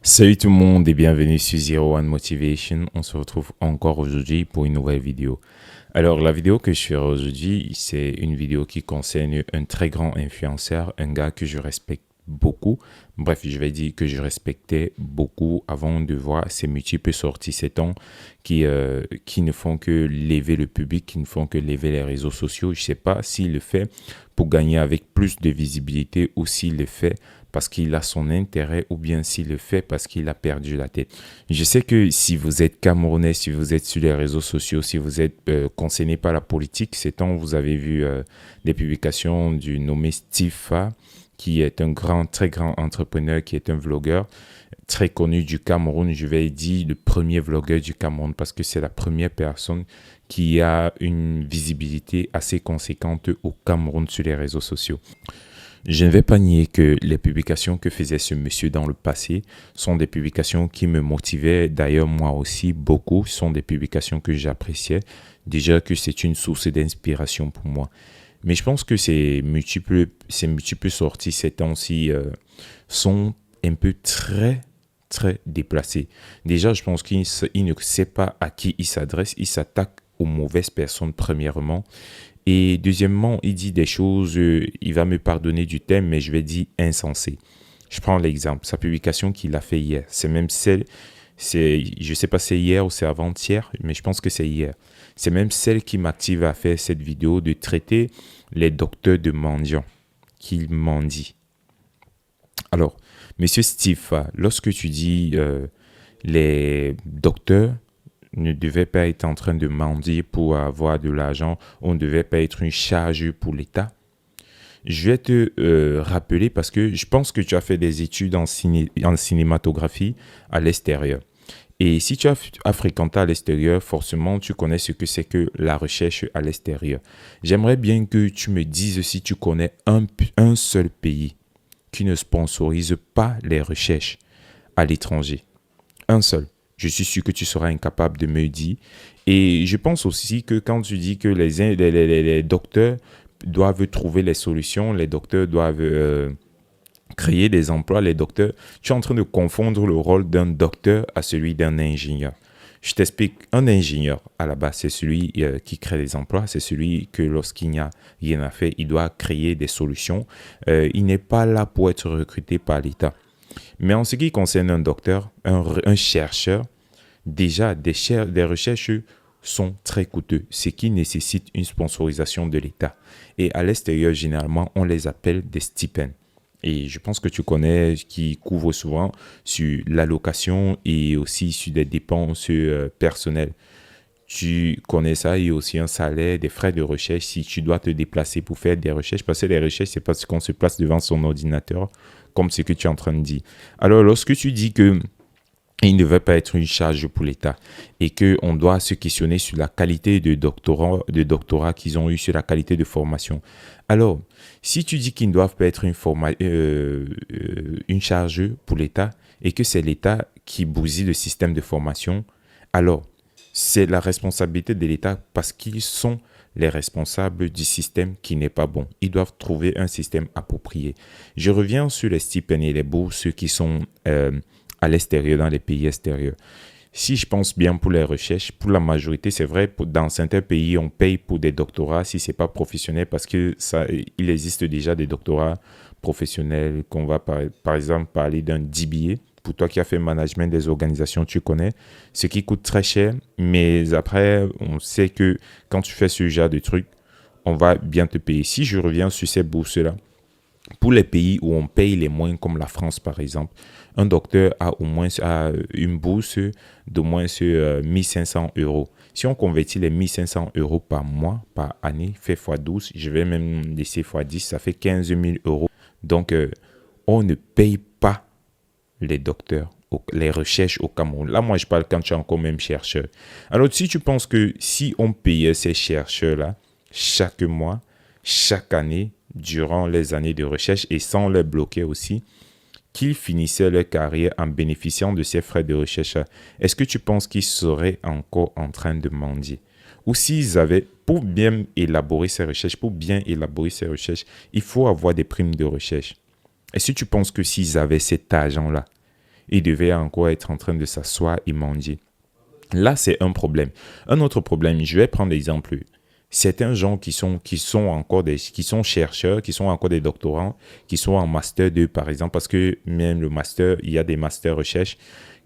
Salut tout le monde et bienvenue sur Zero One Motivation. On se retrouve encore aujourd'hui pour une nouvelle vidéo. Alors la vidéo que je ferai aujourd'hui, c'est une vidéo qui concerne un très grand influenceur, un gars que je respecte beaucoup. Bref, je vais dire que je respectais beaucoup avant de voir ces multiples sorties ces temps qui ne font que lever le public, qui ne font que lever les réseaux sociaux. Je ne sais pas s'il le fait pour gagner avec plus de visibilité ou s'il le fait parce qu'il a son intérêt ou bien s'il le fait parce qu'il a perdu la tête. Je sais que si vous êtes Camerounais, si vous êtes sur les réseaux sociaux, si vous êtes concerné par la politique, ces temps, vous avez vu des publications du nommé Steve Fa, qui est un grand, très grand entrepreneur, qui est un vlogueur très connu du Cameroun. Je vais dire le premier vlogueur du Cameroun parce que c'est la première personne qui a une visibilité assez conséquente au Cameroun sur les réseaux sociaux. Je ne vais pas nier que les publications que faisait ce monsieur dans le passé sont des publications qui me motivaient, d'ailleurs moi aussi beaucoup, sont des publications que j'appréciais, déjà que c'est une source d'inspiration pour moi. Mais je pense que ces multiples sorties ces temps-ci sont un peu très déplacées. Déjà, je pense qu'il ne sait pas à qui il s'adresse, il s'attaque aux mauvaises personnes premièrement. Et deuxièmement, il dit des choses, il va me pardonner du thème, mais je vais dire insensé. Je prends l'exemple, sa publication qu'il a fait hier, c'est même celle, je ne sais pas si c'est hier ou c'est avant-hier, mais je pense que c'est hier. C'est même celle qui m'active à faire cette vidéo de traiter les docteurs de mendiants, qu'ils mendient. Alors, monsieur Steve, lorsque tu dis les docteurs ne devaient pas être en train de mendier pour avoir de l'argent, on ne devait pas être une charge pour l'État. Je vais te rappeler parce que je pense que tu as fait des études en cinématographie à l'extérieur. Et si tu as fréquenté à l'extérieur, forcément, tu connais ce que c'est que la recherche à l'extérieur. J'aimerais bien que tu me dises si tu connais un seul pays qui ne sponsorise pas les recherches à l'étranger. Un seul. Je suis sûr que tu seras incapable de me dire. Et je pense aussi que quand tu dis que les docteurs doivent trouver les solutions, les docteurs doivent créer des emplois, les docteurs, tu es en train de confondre le rôle d'un docteur à celui d'un ingénieur. Je t'explique, un ingénieur, à la base, c'est celui qui crée des emplois, c'est celui que lorsqu'il n'y a rien à faire, il doit créer des solutions. Il n'est pas là pour être recruté par l'État. Mais en ce qui concerne un docteur, un chercheur, déjà, des recherches sont très coûteux, ce qui nécessite une sponsorisation de l'État. Et à l'extérieur, généralement, on les appelle des stipends. Et je pense que tu connais, qui couvrent souvent sur l'allocation et aussi sur des dépenses personnelles. Tu connais ça, il y a aussi un salaire, des frais de recherche si tu dois te déplacer pour faire des recherches. Parce que les recherches, c'est parce qu'on se place devant son ordinateur, comme ce que tu es en train de dire. Alors, lorsque tu dis que il ne veut pas être une charge pour l'État et qu'on doit se questionner sur la qualité de doctorat qu'ils ont eu, sur la qualité de formation. Alors, si tu dis qu'ils ne doivent pas être une charge pour l'État et que c'est l'État qui bousille le système de formation, alors c'est la responsabilité de l'État parce qu'ils sont les responsables du système qui n'est pas bon. Ils doivent trouver un système approprié. Je reviens sur les stipendiats et les bourses qui sont à l'extérieur, dans les pays extérieurs. Si je pense bien pour les recherches, pour la majorité, c'est vrai, dans certains pays, on paye pour des doctorats si ce n'est pas professionnel parce qu'il existe déjà des doctorats professionnels qu'on va par exemple parler d'un DBA. Pour toi qui as fait management des organisations, tu connais, ce qui coûte très cher, mais après, on sait que quand tu fais ce genre de trucs, on va bien te payer. Si je reviens sur ces bourses-là, pour les pays où on paye les moins, comme la France par exemple, un docteur a au moins une bourse d'au moins 1500 euros. Si on convertit les 1500 euros par mois, par année, fait x12, je vais même laisser x10, ça fait 15 000 euros. Donc, on ne paye pas les docteurs, les recherches au Cameroun. Là, moi, je parle quand tu es encore même chercheur. Alors, si tu penses que si on payait ces chercheurs-là chaque mois, chaque année, durant les années de recherche et sans les bloquer aussi, qu'ils finissaient leur carrière en bénéficiant de ces frais de recherche, est-ce que tu penses qu'ils seraient encore en train de mendier? Ou s'ils avaient, pour bien élaborer ces recherches, il faut avoir des primes de recherche. Est-ce que tu penses que s'ils avaient cet argent-là, Il devait encore être en train de s'asseoir et manger. Là, c'est un problème. Un autre problème, je vais prendre l'exemple. Certains gens qui sont chercheurs, qui sont encore des doctorants, qui sont en master 2 par exemple, parce que même le master, il y a des masters recherche,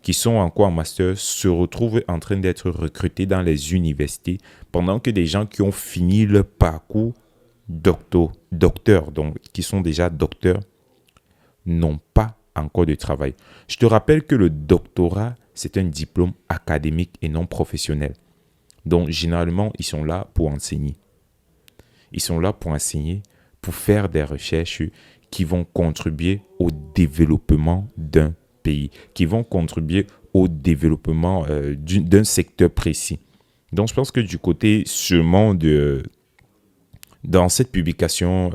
qui sont encore en master, se retrouvent en train d'être recrutés dans les universités, pendant que des gens qui ont fini leur parcours docteurs, donc qui sont déjà docteurs, n'ont pas encore de travail. Je te rappelle que le doctorat, c'est un diplôme académique et non professionnel. Donc, généralement, ils sont là pour enseigner. Ils sont là pour enseigner, pour faire des recherches qui vont contribuer au développement d'un pays, qui vont contribuer au développement d'un secteur précis. Donc, je pense que du côté seulement dans cette publication,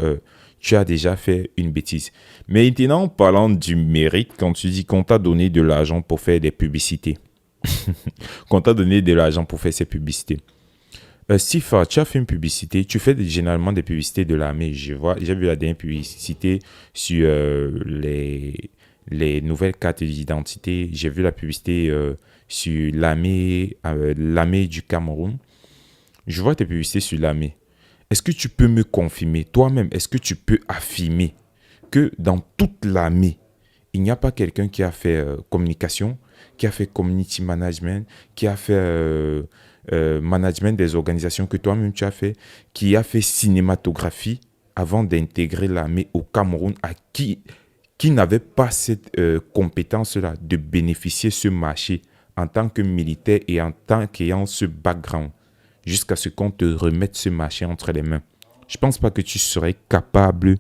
tu as déjà fait une bêtise. Mais maintenant, en parlant du mérite, quand tu dis qu'on t'a donné de l'argent pour faire des publicités, qu'on t'a donné de l'argent pour faire ces publicités. Sifa, tu as fait une publicité, tu fais généralement des publicités de l'armée. J'ai vu la dernière publicité sur les nouvelles cartes d'identité. J'ai vu la publicité sur l'armée du Cameroun. Je vois tes publicités sur l'armée. Est-ce que tu peux me confirmer, toi-même, est-ce que tu peux affirmer que dans toute l'armée, il n'y a pas quelqu'un qui a fait communication, qui a fait community management, qui a fait management des organisations que toi-même tu as fait, qui a fait cinématographie avant d'intégrer l'armée au Cameroun, qui n'avait pas cette compétence-là de bénéficier de ce marché en tant que militaire et en tant qu'ayant ce background, jusqu'à ce qu'on te remette ce marché entre les mains. Je ne pense pas que tu serais capable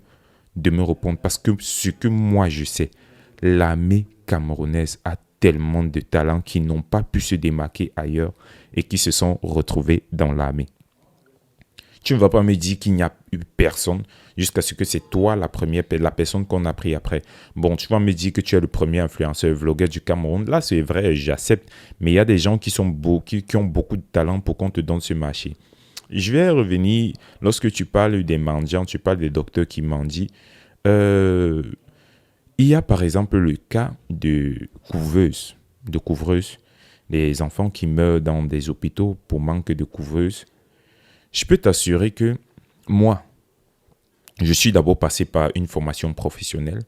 de me répondre parce que ce que moi je sais, l'armée camerounaise a tellement de talents qui n'ont pas pu se démarquer ailleurs et qui se sont retrouvés dans l'armée. Tu ne vas pas me dire qu'il n'y a eu personne jusqu'à ce que c'est toi la personne qu'on a pris après. Bon, tu vas me dire que tu es le premier influenceur vlogueur du Cameroun. Là, c'est vrai, j'accepte. Mais il y a des gens qui ont beaucoup de talent pour qu'on te donne ce marché. Je vais revenir, lorsque tu parles des mendiants, tu parles des docteurs qui mendient. Il y a par exemple le cas de couveuses, des enfants qui meurent dans des hôpitaux pour manque de couveuses. Je peux t'assurer que moi, je suis d'abord passé par une formation professionnelle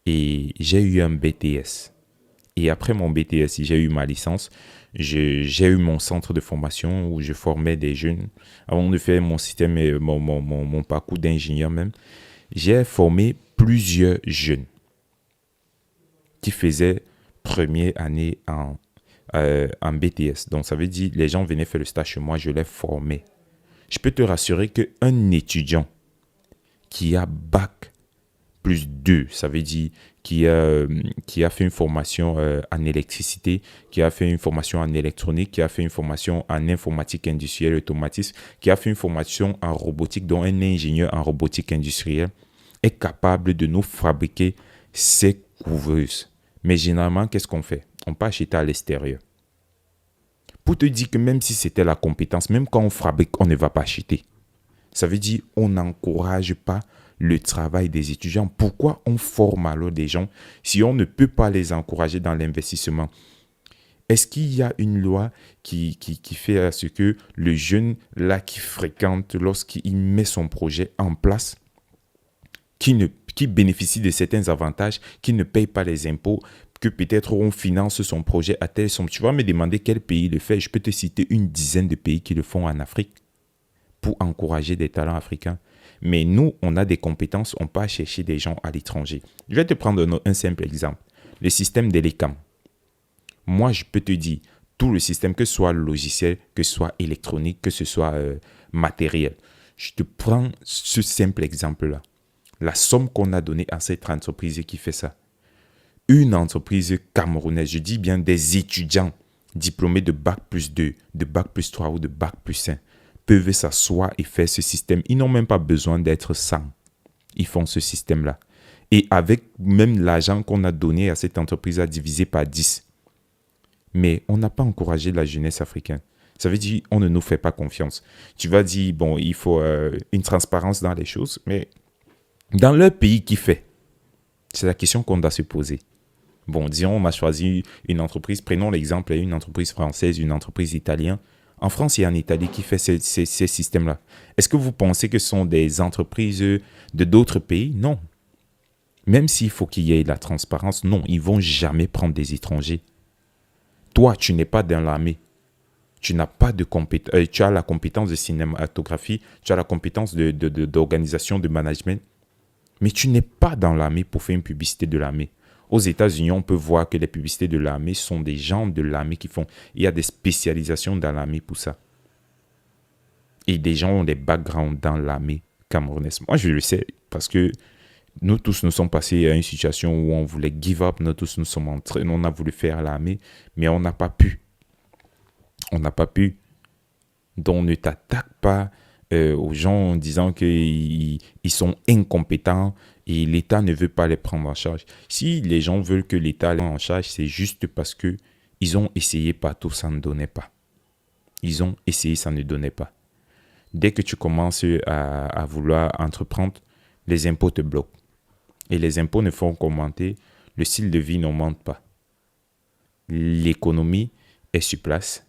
et j'ai eu un BTS. Et après mon BTS, j'ai eu ma licence, j'ai eu mon centre de formation où je formais des jeunes. Avant de faire mon système et mon parcours d'ingénieur même, j'ai formé plusieurs jeunes qui faisaient première année en BTS. Donc ça veut dire les gens venaient faire le stage chez moi, je les formais. Je peux te rassurer qu'un étudiant qui a bac plus 2, ça veut dire qui a fait une formation en électricité, qui a fait une formation en électronique, qui a fait une formation en informatique industrielle et automatisme, qui a fait une formation en robotique, dont un ingénieur en robotique industrielle, est capable de nous fabriquer ces couveuses. Mais généralement, qu'est-ce qu'on fait? On peut acheter à l'extérieur. Pour te dire que même si c'était la compétence, même quand on fabrique, on ne va pas acheter. Ça veut dire qu'on n'encourage pas le travail des étudiants. Pourquoi on forme alors des gens si on ne peut pas les encourager dans l'investissement? Est-ce qu'il y a une loi qui fait à ce que le jeune là qui fréquente, lorsqu'il met son projet en place, qui bénéficie de certains avantages, qui ne paye pas les impôts, que peut-être on finance son projet à telle somme? Tu vas me demander quel pays le fait. Je peux te citer une dizaine de pays qui le font en Afrique pour encourager des talents africains. Mais nous, on a des compétences, on peut chercher des gens à l'étranger. Je vais te prendre un simple exemple. Le système d'Elecam. Moi, je peux te dire, tout le système, que ce soit logiciel, que ce soit électronique, que ce soit matériel. Je te prends ce simple exemple-là. La somme qu'on a donnée à cette entreprise qui fait ça. Une entreprise camerounaise, je dis bien des étudiants diplômés de bac plus 2, de bac plus 3 ou de bac plus 1, peuvent s'asseoir et faire ce système. Ils n'ont même pas besoin d'être 100. Ils font ce système-là. Et avec même l'argent qu'on a donné à cette entreprise à diviser par 10. Mais on n'a pas encouragé la jeunesse africaine. Ça veut dire qu'on ne nous fait pas confiance. Tu vas dire, bon, il faut une transparence dans les choses, mais dans leur pays qui fait? C'est la question qu'on doit se poser. Bon, disons, on a choisi une entreprise, prenons l'exemple, une entreprise française, une entreprise italienne. En France et en Italie qui fait ces systèmes-là. Est-ce que vous pensez que ce sont des entreprises de d'autres pays? Non. Même s'il faut qu'il y ait de la transparence, non, ils vont jamais prendre des étrangers. Toi, tu n'es pas dans l'armée. Tu n'as pas de compétence. Tu as la compétence de cinématographie, tu as la compétence d'organisation, de management. Mais tu n'es pas dans l'armée pour faire une publicité de l'armée. Aux États-Unis, on peut voir que les publicités de l'armée sont des gens de l'armée qui font. Il y a des spécialisations dans l'armée pour ça. Et des gens ont des backgrounds dans l'armée camerounaise. Moi, je le sais parce que nous tous nous sommes passés à une situation où on voulait give up. Nous tous nous sommes entrés, on a voulu faire l'armée, mais on n'a pas pu. On n'a pas pu. Donc, ne t'attaque pas aux gens en disant qu'ils sont incompétents et l'État ne veut pas les prendre en charge. Si les gens veulent que l'État les prenne en charge, c'est juste parce que ils ont essayé partout, ça ne donnait pas. Ils ont essayé, ça ne donnait pas. Dès que tu commences à vouloir entreprendre, les impôts te bloquent. Et les impôts ne font qu'augmenter, le style de vie n'augmente pas. L'économie est sur place.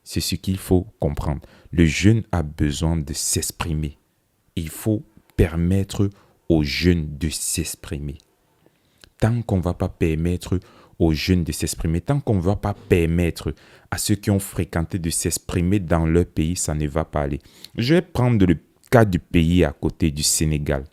C'est ce qu'il faut comprendre. Le jeune a besoin de s'exprimer. Il faut permettre aux jeunes de s'exprimer. Tant qu'on ne va pas permettre aux jeunes de s'exprimer, tant qu'on ne va pas permettre à ceux qui ont fréquenté de s'exprimer dans leur pays, ça ne va pas aller. Je vais prendre le cas du pays à côté du Sénégal.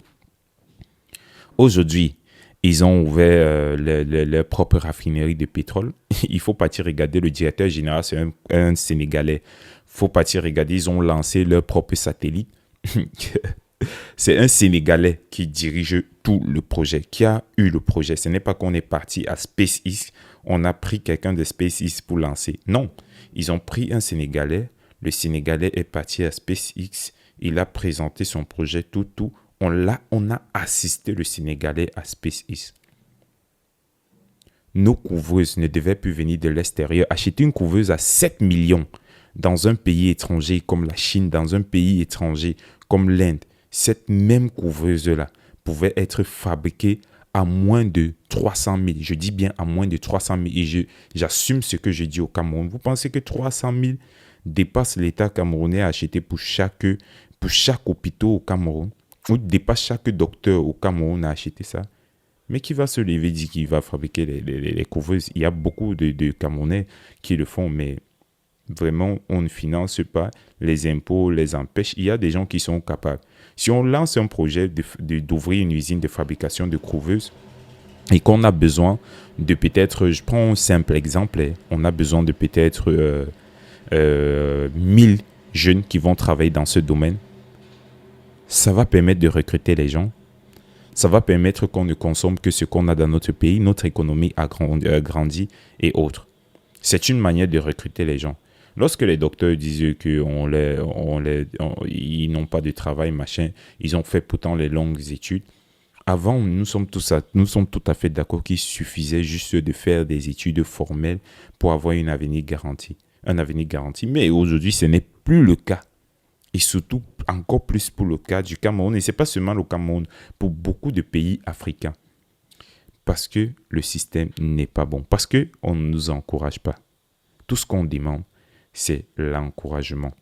Aujourd'hui, ils ont ouvert leur propre raffinerie de pétrole. Il faut partir regarder, le directeur général, c'est un Sénégalais. Il faut partir regarder, ils ont lancé leur propre satellite. C'est un Sénégalais qui dirige tout le projet, qui a eu le projet. Ce n'est pas qu'on est parti à SpaceX, on a pris quelqu'un de SpaceX pour lancer. Non, ils ont pris un Sénégalais. Le Sénégalais est parti à SpaceX. Il a présenté son projet, tout. On a assisté le Sénégalais à SpaceX. Nos couveuses ne devaient plus venir de l'extérieur. Acheter une couveuse à 7 millions dans un pays étranger comme la Chine, dans un pays étranger comme l'Inde, cette même couveuse-là pouvait être fabriquée à moins de 300 000. Je dis bien à moins de 300 000. Et j'assume ce que je dis au Cameroun. Vous pensez que 300 000 dépasse l'État camerounais à acheter pour chaque hôpital au Cameroun? Ou dépasse chaque docteur au Cameroun à acheter ça? Mais qui va se lever et dire qu'il va fabriquer les couveuses? Il y a beaucoup de Camerounais qui le font, mais vraiment, on ne finance pas. Les impôts les empêchent. Il y a des gens qui sont capables. Si on lance un projet d'ouvrir une usine de fabrication de couveuses et qu'on a besoin de peut-être, je prends un simple exemple, on a besoin de peut-être 1000 jeunes qui vont travailler dans ce domaine, ça va permettre de recruter les gens. Ça va permettre qu'on ne consomme que ce qu'on a dans notre pays, notre économie a grandi et autres. C'est une manière de recruter les gens. Lorsque les docteurs disent qu'ils n'ont pas de travail, machin, ils ont fait pourtant les longues études. Avant, nous sommes tout à fait d'accord qu'il suffisait juste de faire des études formelles pour avoir un avenir garanti. Mais aujourd'hui, ce n'est plus le cas. Et surtout, encore plus pour le cas du Cameroun. Et ce n'est pas seulement le Cameroun, pour beaucoup de pays africains. Parce que le système n'est pas bon. Parce qu'on ne nous encourage pas. Tout ce qu'on demande, c'est l'encouragement.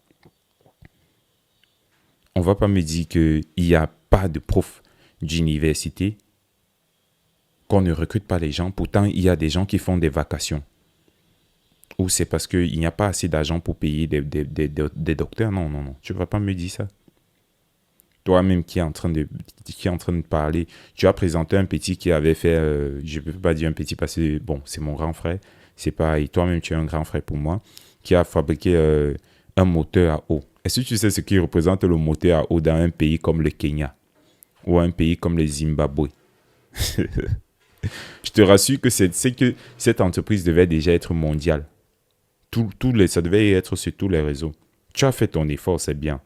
On ne va pas me dire qu'il n'y a pas de profs d'université, qu'on ne recrute pas les gens. Pourtant, il y a des gens qui font des vacations. Ou c'est parce qu'il n'y a pas assez d'argent pour payer des docteurs. Non. Tu ne vas pas me dire ça. Toi-même qui est en train de parler, tu as présenté un petit qui avait fait, je ne peux pas dire un petit parce que bon, c'est mon grand frère. C'est pareil. Toi-même, tu es un grand frère pour moi, qui a fabriqué un moteur à eau. Est-ce que tu sais ce qui représente le moteur à eau dans un pays comme le Kenya ou un pays comme le Zimbabwe? Je te rassure que c'est que cette entreprise devait déjà être mondiale. Ça devait être sur tous les réseaux. Tu as fait ton effort, c'est bien.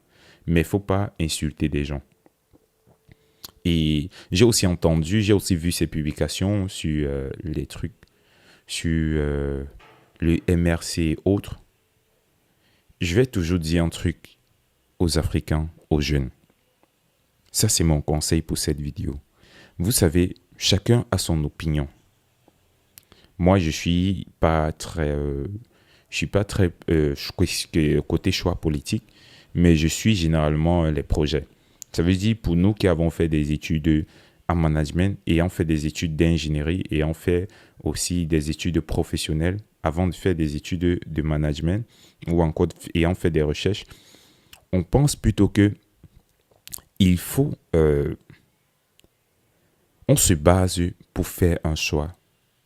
Mais il ne faut pas insulter des gens. Et j'ai aussi vu ces publications sur les trucs, sur le MRC et autres. Je vais toujours dire un truc aux Africains, aux jeunes. Ça, c'est mon conseil pour cette vidéo. Vous savez, chacun a son opinion. Moi, je suis pas très côté choix politique, mais je suis généralement les projets. Ça veut dire pour nous qui avons fait des études en management, ayant fait des études d'ingénierie, ayant fait aussi des études professionnelles, avant de faire des études de management ou encore ayant fait des recherches, on pense plutôt que il faut, on se base pour faire un choix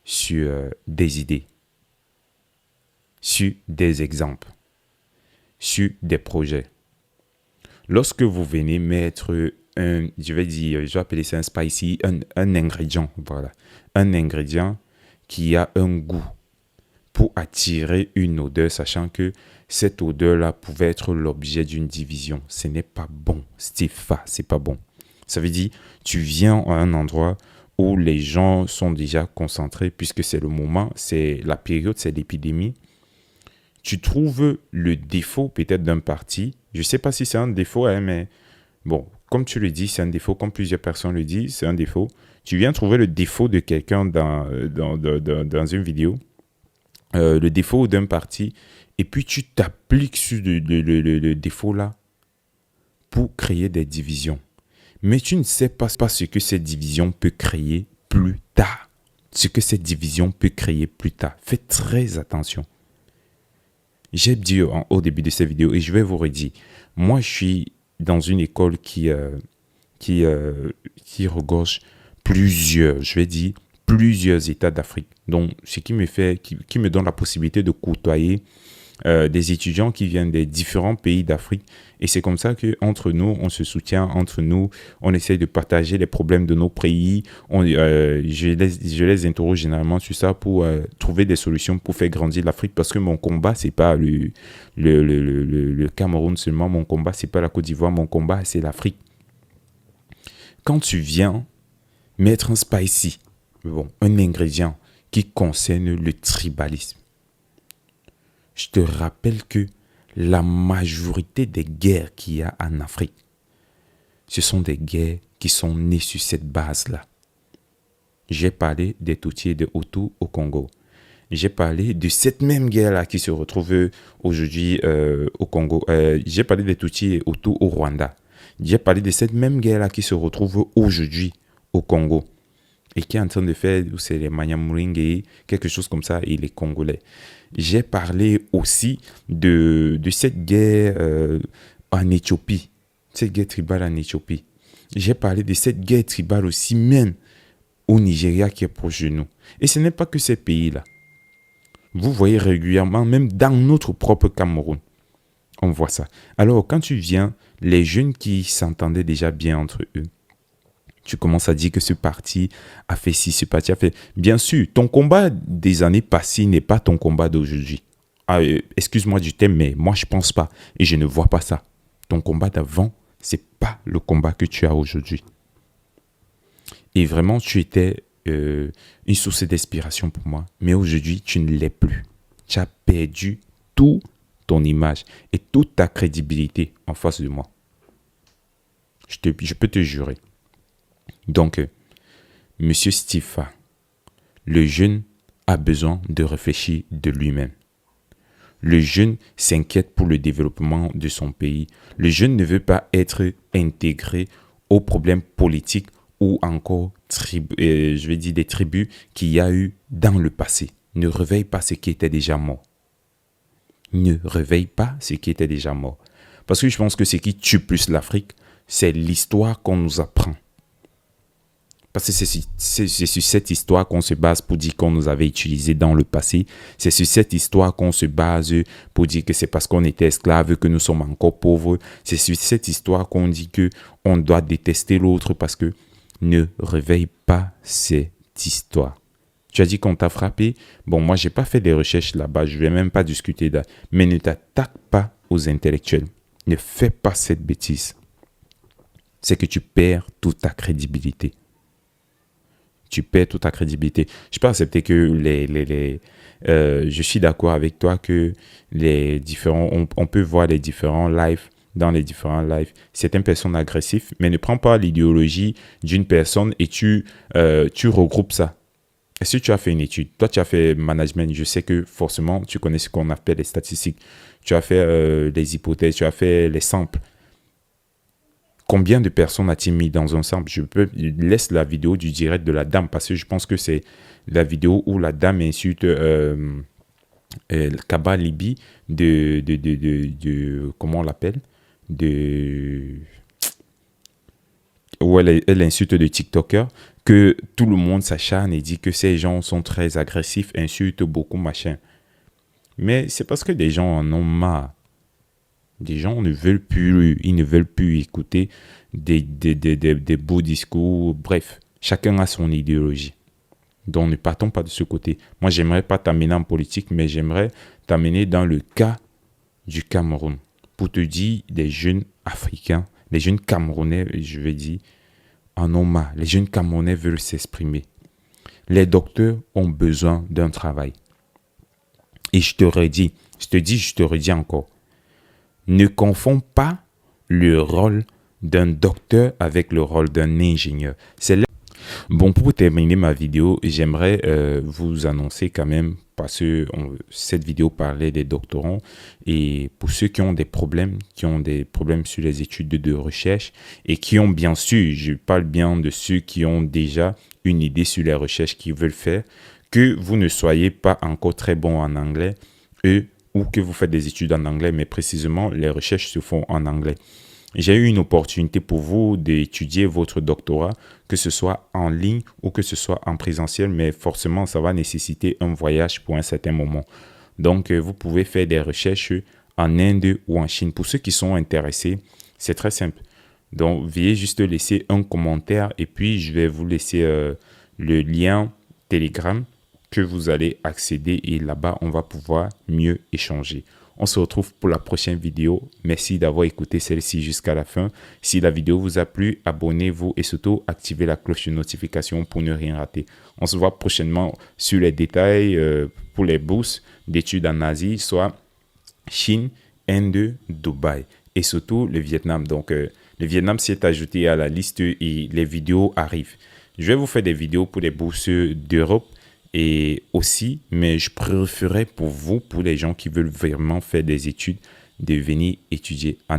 sur des idées, sur des exemples, sur des projets. Lorsque vous venez mettre je vais appeler ça un spicy, un ingrédient, voilà, un ingrédient qui a un goût pour attirer une odeur, sachant que cette odeur-là pouvait être l'objet d'une division. Ce n'est pas bon, Stéphane, c'est pas bon. Ça veut dire, tu viens à un endroit où les gens sont déjà concentrés, puisque c'est le moment, c'est la période, c'est l'épidémie. Tu trouves le défaut peut-être d'un parti. Je ne sais pas si c'est un défaut, hein, mais bon, comme tu le dis, c'est un défaut. Comme plusieurs personnes le disent, c'est un défaut. Tu viens trouver le défaut de quelqu'un dans une vidéo, le défaut d'un parti, et puis tu t'appliques sur le défaut-là pour créer des divisions. Mais tu ne sais pas ce que cette division peut créer plus tard. Ce que cette division peut créer plus tard. Faites très attention. J'ai dit au début de cette vidéo, et je vais vous redire, moi je suis dans une école qui regorge plusieurs États d'Afrique. Donc, ce qui me donne la possibilité de côtoyer des étudiants qui viennent des différents pays d'Afrique. Et c'est comme ça qu'entre nous, on se soutient, entre nous, on essaie de partager les problèmes de nos pays. Je les interroge généralement sur ça pour trouver des solutions pour faire grandir l'Afrique. Parce que mon combat, c'est pas le Cameroun seulement. Mon combat, c'est pas la Côte d'Ivoire. Mon combat, c'est l'Afrique. Quand tu viens mettre un spicy, un ingrédient qui concerne le tribalisme, je te rappelle que la majorité des guerres qu'il y a en Afrique, ce sont des guerres qui sont nées sur cette base-là. J'ai parlé des Tutsis et des Hutus au Congo. J'ai parlé de cette même guerre-là qui se retrouve aujourd'hui au Congo. J'ai parlé des Tutsis et Hutus au Rwanda. J'ai parlé de cette même guerre-là qui se retrouve aujourd'hui au Congo. Et qui est en train de faire, c'est les Manyamulenge, quelque chose comme ça, et les Congolais. J'ai parlé aussi de cette guerre en Éthiopie, cette guerre tribale en Éthiopie. J'ai parlé de cette guerre tribale aussi même au Nigeria qui est proche de nous. Et ce n'est pas que ces pays-là. Vous voyez régulièrement, même dans notre propre Cameroun, on voit ça. Alors, quand tu viens, les jeunes qui s'entendaient déjà bien entre eux, tu commences à dire que ce parti a fait ci, ce parti a fait... Bien sûr, ton combat des années passées n'est pas ton combat d'aujourd'hui. Excuse-moi du thème, mais moi, je ne pense pas. Et je ne vois pas ça. Ton combat d'avant, ce n'est pas le combat que tu as aujourd'hui. Et vraiment, tu étais une source d'inspiration pour moi. Mais aujourd'hui, tu ne l'es plus. Tu as perdu toute ton image et toute ta crédibilité en face de moi. Je peux te jurer. Donc, Monsieur Stéphane, le jeune a besoin de réfléchir de lui-même. Le jeune s'inquiète pour le développement de son pays. Le jeune ne veut pas être intégré aux problèmes politiques ou encore, des tribus qu'il y a eu dans le passé. Ne réveille pas ce qui était déjà mort. Ne réveille pas ce qui était déjà mort. Parce que je pense que ce qui tue plus l'Afrique, c'est l'histoire qu'on nous apprend. Parce que c'est sur cette histoire qu'on se base pour dire qu'on nous avait utilisés dans le passé. C'est sur cette histoire qu'on se base pour dire que c'est parce qu'on était esclaves que nous sommes encore pauvres. C'est sur cette histoire qu'on dit qu'on doit détester l'autre parce que ne réveille pas cette histoire. Tu as dit qu'on t'a frappé. Bon, moi, je n'ai pas fait des recherches là-bas. Je ne vais même pas discuter là. Mais ne t'attaque pas aux intellectuels. Ne fais pas cette bêtise. C'est que tu perds toute ta crédibilité. Tu perds toute ta crédibilité. Je peux accepter que je suis d'accord avec toi que on peut voir les différents lives, dans les différents lives, certaines personnes agressives, mais ne prends pas l'idéologie d'une personne et tu regroupes ça. si tu as fait une étude, toi tu as fait management, je sais que forcément tu connais ce qu'on appelle les statistiques, tu as fait les hypothèses, tu as fait les samples. Combien de personnes a-t-il mis dans un sample? Laisse la vidéo du direct de la dame parce que je pense que c'est la vidéo où la dame insulte Kaba Libi comment on l'appelle? De Où elle insulte de TikTokers, que tout le monde s'acharne et dit que ces gens sont très agressifs, insultent beaucoup, machin. Mais c'est parce que des gens en ont marre. Des gens ne veulent plus, ils ne veulent plus écouter des beaux discours. Bref, chacun a son idéologie. Donc ne partons pas de ce côté. Moi, j'aimerais pas t'amener en politique, mais j'aimerais t'amener dans le cas du Cameroun. Pour te dire, des jeunes Africains, les jeunes Camerounais, je vais dire, en ont marre. Les jeunes Camerounais veulent s'exprimer. Les docteurs ont besoin d'un travail. Et je te redis encore, ne confonds pas le rôle d'un docteur avec le rôle d'un ingénieur. Bon, pour terminer ma vidéo, j'aimerais vous annoncer quand même, parce que cette vidéo parlait des doctorants, et pour ceux qui ont des problèmes sur les études de recherche, et qui ont bien sûr, je parle bien de ceux qui ont déjà une idée sur les recherches qu'ils veulent faire, que vous ne soyez pas encore très bon en anglais, ou que vous faites des études en anglais, mais précisément, les recherches se font en anglais. J'ai eu une opportunité pour vous d'étudier votre doctorat, que ce soit en ligne ou que ce soit en présentiel, mais forcément, ça va nécessiter un voyage pour un certain moment. Donc, vous pouvez faire des recherches en Inde ou en Chine. Pour ceux qui sont intéressés, c'est très simple. Donc, veuillez juste laisser un commentaire et puis je vais vous laisser le lien Telegram que vous allez accéder et là-bas, on va pouvoir mieux échanger. On se retrouve pour la prochaine vidéo. Merci d'avoir écouté celle-ci jusqu'à la fin. Si la vidéo vous a plu, abonnez-vous et surtout activez la cloche de notification pour ne rien rater. On se voit prochainement sur les détails pour les bourses d'études en Asie, soit Chine, Inde, Dubaï et surtout le Vietnam. Donc, le Vietnam s'est ajouté à la liste et les vidéos arrivent. Je vais vous faire des vidéos pour les bourses d'Europe et aussi, mais je préférerais pour vous, pour les gens qui veulent vraiment faire des études, de venir étudier en